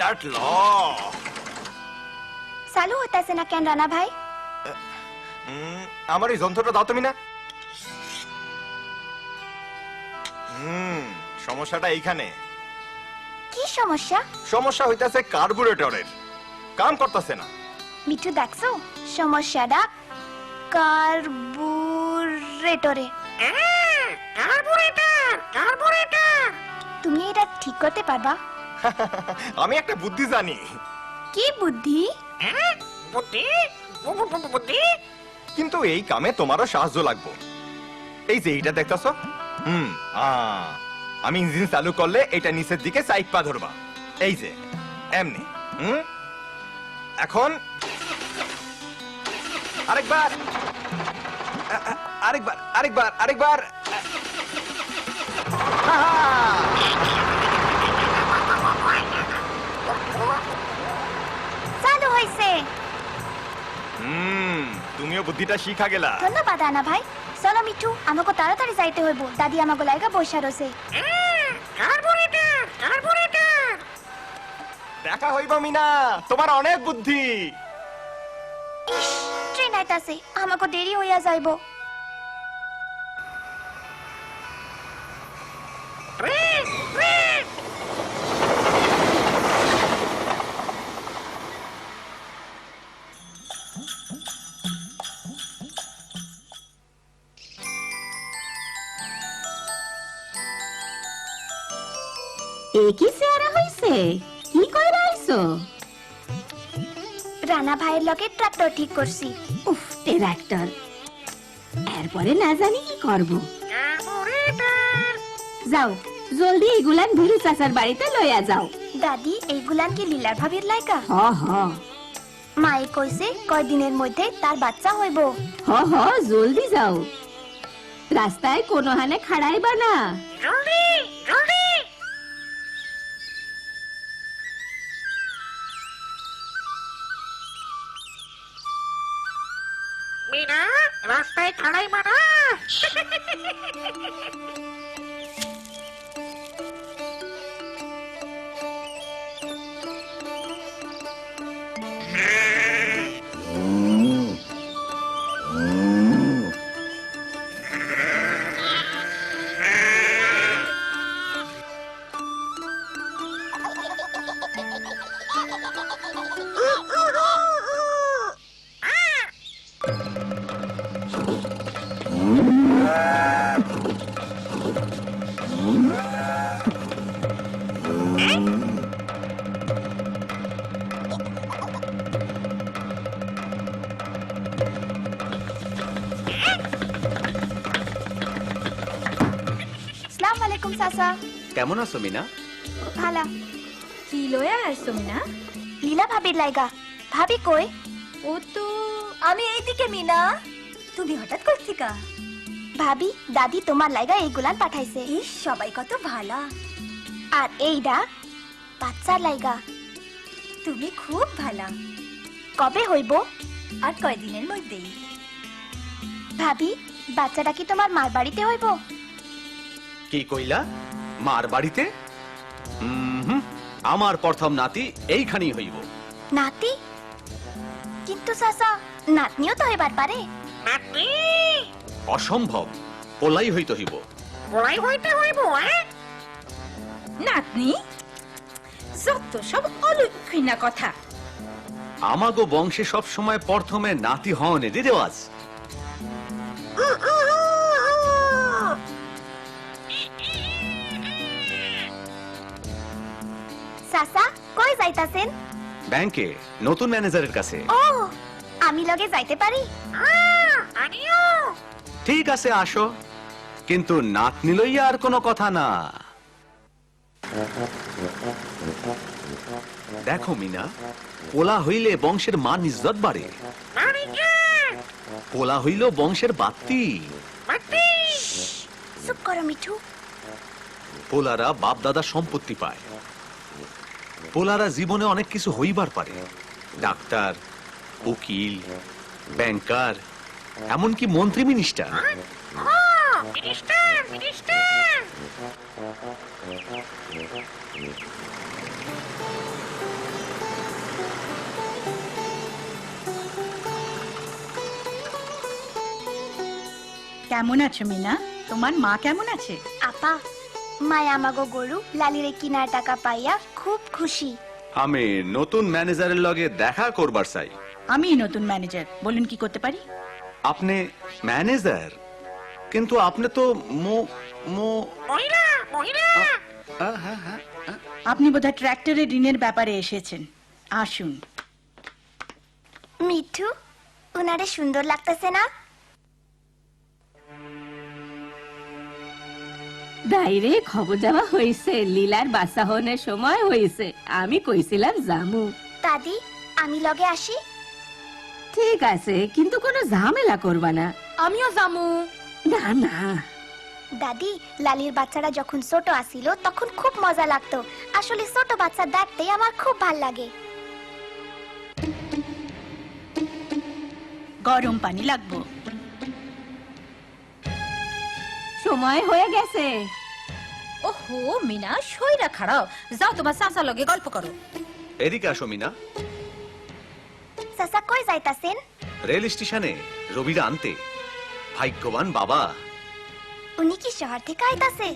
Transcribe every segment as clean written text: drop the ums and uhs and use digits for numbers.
Start ল। চালু হইতাছে না কেন রানা ভাই? আমার এই যন্ত্রটা দাও তুমি না। সমস্যাটা এইখানে। কি সমস্যা? সমস্যা হইতাছে কার্বুরেটরের, কাম করতেছে না। মিঠু দেখছো সমস্যাটা কার্বুরেটরে। তুমি এটা ঠিক করতে পারবা? আমি একটা বুদ্ধি জানি। কি বুদ্ধি? কিন্তু এই কামে তোমারও সাহায্য লাগবে। এই যে এইটা দেখতেছো, আমি ইঞ্জিন চালু করলে এটা নিচের দিকে সাইড পা ধরবা। এই যে এমনি। এখন আরেকবার আরেকবার আরেকবার আরেকবার। চালু হইছে। তুমিও বুদ্ধিটা শিখা গেলা। ধন্যবাদ রানা ভাই। চলো মিঠু, আমাকে তাড়াতাড়ি যাইতে হইব। দাদি আমাকে লাইগা বসা রয়েছে। দেখা হইব মিনা, তোমার অনেক বুদ্ধি। ইস, ট্রেন আইতাছে, আমাকে দেরি হইয়া যাইব। কি চেহারা হইছে? কি কইরা আইছো? রানা ভাইয়ের লগে ট্রাক্টর ঠিক করছি। উফ, ট্রাক্টর। এরপরে না জানি কি করব। যাও জলদি এগুলান ভিরু চাচার বাড়িতে লইয়া যাও। দাদি, এইগুলান কি লীলার ভাবির লাইকা? হ হ মায়ে কইছে কয়দিনের মধ্যে তার বাচ্চা হইব। হ হ, জলদি যাও। রাস্তায় কোনো হানে খাড়াইবা না। মিনা, রাস্তায় খাড়াইবা না। আসসালামু আলাইকুম চাচা। কেমন আছো মিনা? ভালা। কি লয়া আসছো মিনা? লীলা ভাবির লাইগা। ভাবি কই? ও তো আমি এইদিকে। মিনা, তুমি হঠাৎ করছিকা? ভাবি, দাদি তোমার লাইগা এইগুলান পাঠাইছে। ইস, সবাই কত ভালা। আর এইডা বাচ্চার লাইগা। তুমি খুব ভালা। কবে হইব? আর কয়দিনের মধ্যেই। ভাবি, বাচ্চাটা কি তোমার মার বাড়িতে হইব? কি কইলা? মার বাড়িতে? আমার প্রথম নাতি এইখানেই হইব। নাতি? কিন্তু চাচা, নাতনিও তো হইবার পারে। অসম্ভব, পোলাই হইতে হইব। নাতনি? যত সব অলক্ষিনা কথা। আমাগো বংশে সব সময় প্রথমে নাতি হওয়ানেরই রেওয়াজ। চাচা, কই যাইতাছেন? ব্যাংকে নতুন ম্যানেজারের কাছে। ও, আমি লগে যাইতে পারি? ঠিক আছে, আসো, কিন্তু নাতনি লইয়া আর কোনো কথা না। দেখো মিনা, পোলা হইলে বংশের মান ইজ্জত বাড়ে। পোলা হইল বংশের বাত্তি। চুপ করো মিঠু। পোলারা বাপ দাদা সম্পত্তি পায়। পোলারা জীবনে অনেক কিছু হইবার পারে, ডাক্তার, উকিল, ব্যাংকার, এমনকি মন্ত্রী মিনিস্টার। কেমন আছো মিনা? তোমার মা কেমন আছে? আপা মায় আমাগো গরু লালিরে কিনার টাকা পাইয়া খুব খুশি। আমি নতুন ম্যানেজারের লগে দেখা করবার চাই। আমি নতুন ম্যানেজার, বলুন কি করতে পারি? আপনি ম্যানেজার, কিন্তু আপনি তো মহিলা মহিলা হ্যাঁ। আপনি বোধহয় ট্র্যাক্টরের ঋণের ব্যাপারে এসেছেন। আসুন। মিঠু উনারে সুন্দর লাগতেছে না? বাইরে খবর দেওয়া হয়েছে, লীলার বাচ্চা হনের সময় হয়েছে। আমি কইছিলাম জামু। দাদি আমি লগে আসি? ঠিক আছে, কিন্তু কোনো ঝামেলা করবা না। আমিও জামু। না না, দাদি লালির বাচ্চারা যখন ছোট আসিল তখন খুব মজা লাগতো। আসলে ছোট বাচ্চা দেখতে আমার খুব ভাল লাগে। গরম পানি লাগবো। সময় হয়ে গেছে। ওহো মিনা, সইরা খাড়াও, যাও তোমার চাচা লগে গল্প করো। এদিকে আসো মিনা। চাচা কই যাইতাছেন? রেল স্টেশনে রবিরা আনতে। ভাগ্যবান বাবা। উনি কি শহর থেকে আইতাছে?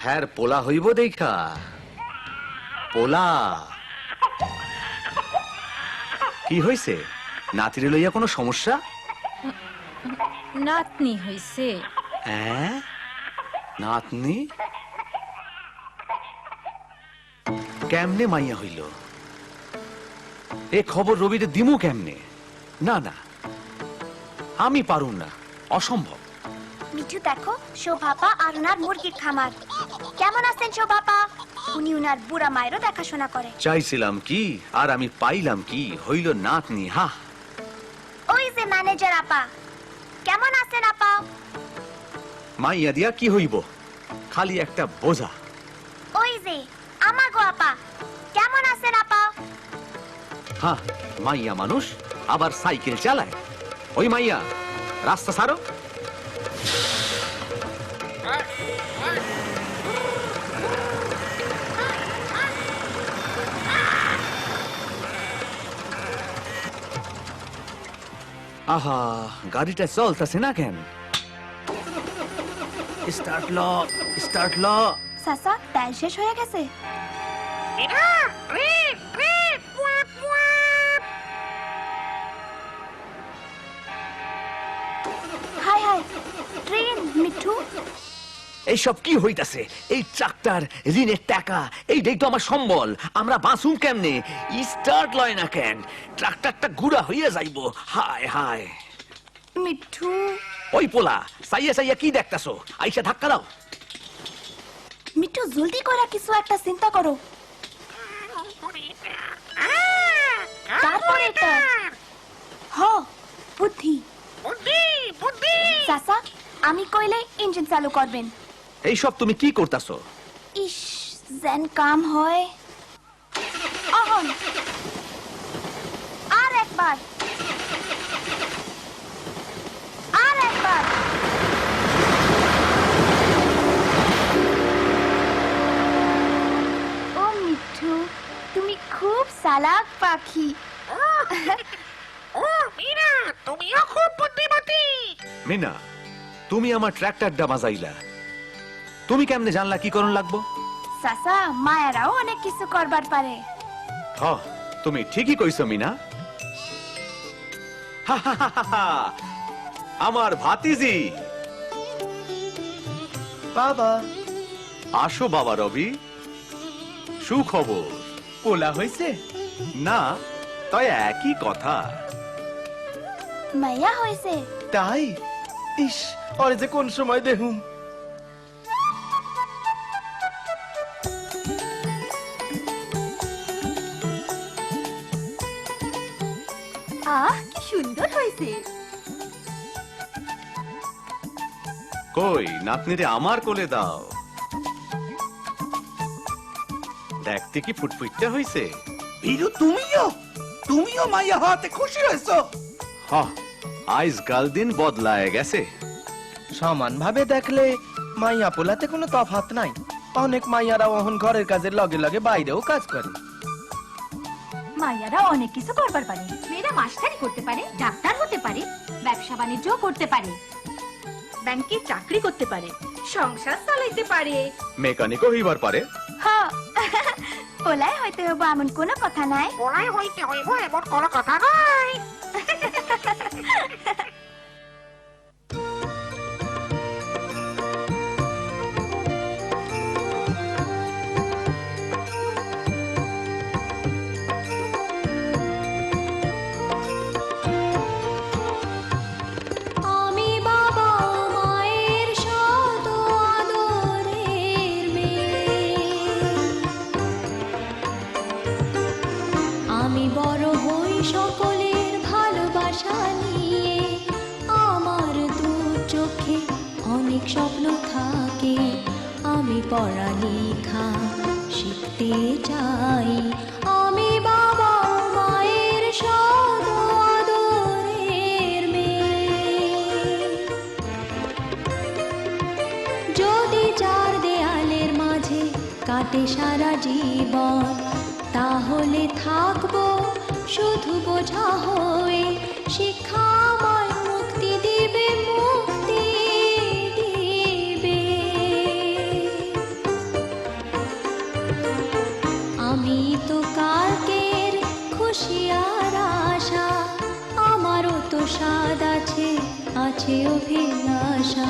হ্যাঁ পোলা হইব দেখা। পোলা কি হইছে? নাতিরে লইয়া কোনো সমস্যা? নাতনি হইছে। হ্যাঁ, নাতনি কেমনে মাইয়া হইল? এ খবর রবিরে দিমু কেমনে? না না, আমি পারুম না, অসম্ভব। মিঠু দেখো, শোভাপা আর উনার মুরগির খামার। কেমন আছেন শোভাপা? উনি উনার বুড়া মায়েরও দেখাশোনা করে। চাইছিলাম কি আর আমি পাইলাম কি? হইল নাতনি। হা, ওই যে ম্যানেজার আপা। কেমন আছেন আপা? মাইয়া দিয়া কি হইব? খালি একটা বোঝা। ওই যে আমাগো আপা। কেমন আছেন আপা? হ্যাঁ, মাইয়া মানুষ আবার সাইকেল চালায়। ওই মাইয়া, রাস্তা ছাড়ো। আহা, গাড়িটা চলতেছে না কেন? স্টার্ট ল, স্টার্ট ল। চাচা তেল শেষ হয়ে গেছে। মিনা ট্রেন ট্রেন পুয়াপ পুয়াপ। হাই হাই, ট্রেন মিঠু। এইসব কি হইতাছে? এই ট্রাক্টর, ঋণের টাকা, এইটাই তো আমার সম্বল। আমরা বাঁচুম কেমনে? স্টার্ট লয় না কেন? ট্রাক্টরটা গুড়া হইয়া যাইব। হায় হায়। মিঠু ওই পোলা, সাইয়া সাইয়া কি দেখতাছো? আইসা ধাক্কা দাও। মিঠু জলদি করে কিছু একটা চিন্তা করো। তারপরে এটা হ বুদ্ধি। বুদ্ধি বুদ্ধি। চাচা আমি কইলে ইঞ্জিন চালু করবেন। এইসব তুমি কি করতাছো? ইস যেন কাম হয়। অহন আর একবার, আর একবার। ও মিঠু, তুমি খুব চালাক পাখি। ও মিনা, তুমিও খুব বুদ্ধিমতী। মিনা, তুমি আমার ট্রাক্টরটা বাজাইলা। তুমি কেমনে জানলা কি করণ লাগবো? চাচা মায়েরাও অনেক কিছু করবার পারে। হ, তুমি ঠিকই কইছো মিনা। হা, হা, হা, হা, হা। আমার ভাতিজি। বাবা আসো বাবা রবি। সুখবর। পোলা হইছে? না, তাই একই কথা। মাইয়া হয়েছে? তাই? ইস, ওরে যে কোন সময় দেখুম। আহ কি সুন্দর হয়েছে। কই নাতনিরে আমার কোলে দাও। দেখতে কি ফুটফুটটা হইছে? বীরু তুমিও মাইয়া হওয়াতে খুশি হয়েছো? হ, আজকাল দিন বদলায় গেছে। সমান ভাবে দেখলে মাইয়া পোলাতে কোনো তফাৎ নাই। অনেক মাইয়ারা ওহন ঘরের কাজের লগে লগে বাইরেও কাজ করে। মাইয়ারা অনেক কিছু করবার পারে। মেয়েরা মাস্টারি করতে পারে, ডাক্তার হতে পারে, ব্যবসা বাণিজ্য করতে পারে। ব্যাংকে চাকরি করতে পারে, সংসার চালাইতে পারে। মেকানিকও হইবার পারে। হ্যাঁ ওলাই হইতে হবো এমন কোনো কথা নাই। পড়াই হইতে হইব এমন কোনো কথা নাই। আমি বাবা মায়ের শত আদরের মেয়ে, আমি বড় হই সকলের ভালোবাসা নিয়ে। আমার দু চোখে অনেক স্বপ্ন থাকে, আমি পড়ালেখা শিখতে চাই। আমি বাবা মায়ের শত আদরের মেয়ে। যদি চার দেয়ালের মাঝে কাটে সারা জীবন, তাহলে থাকবো শুধু বোঝা হয়ে। শিক্ষা আমায় মুক্তি দিবে, মুক্তি দিবে। আমি তো কালকের খুশি আর আশা, আমারও তো স্বাদ আছে, আছে অভিলাষা।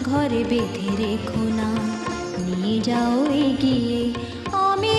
ঘরে বেঁধে রেখো না, নিয়ে যাও এগিয়ে। আমি